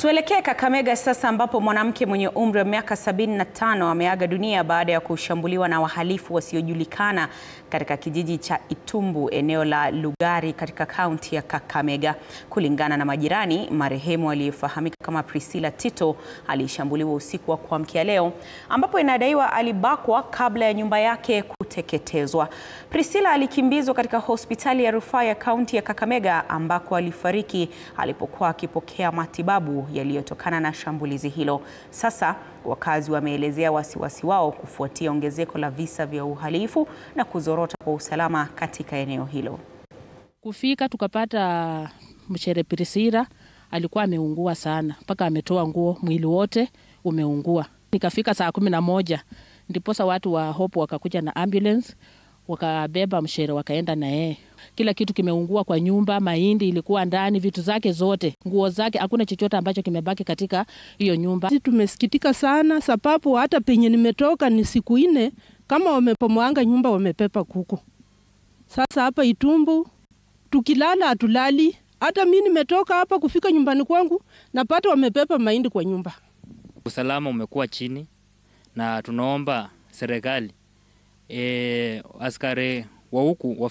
Tuelekee Kakamega sasa, ambapo mwanamke mwenye umri wa miaka 75 ameaga dunia baada ya kushambuliwa na wahalifu wasiojulikana katika kijiji cha Itumbu, eneo la Lugari katika kaunti ya Kakamega. Kulingana na majirani, marehemu aliyefahamika kama Priscilla Tito alishambuliwa usiku wa kuamkia leo, ambapo inadaiwa alibakwa kabla ya nyumba yake kuteketezwa. Priscilla alikimbizwa katika hospitali ya rufaa ya kaunti ya Kakamega ambako alifariki alipokuwa akipokea matibabu yaliyotokana na shambulizi hilo. Sasa wakazi wameelezea wasiwasi wao kufuatia ongezeko la visa vya uhalifu na kuzorota kwa usalama katika eneo hilo. Kufika tukapata mshere Priscilla alikuwa ameungua sana, mpaka ametoa nguo, mwili wote umeungua. Nikafika saa 11 ndiposa watu wa Hope wakakuja na ambulance, wakabeba mshere wakaenda na yeye. Kila kitu kimeungua kwa nyumba, mahindi ilikuwa ndani, vitu zake zote, nguo zake, hakuna chochote ambacho kimebaki katika hiyo nyumba. Sisi tumesikitika sana, sababu hata penye nimetoka ni siku 4 kama wamepomwanga nyumba wamepepa kuku. Sasa hapa Itumbu tukilala hatulali. Hata mimi nimetoka hapa kufika nyumbani kwangu napata wamepepa mahindi kwa nyumba. Usalama umekuwa chini na tunaomba serikali askari wa huku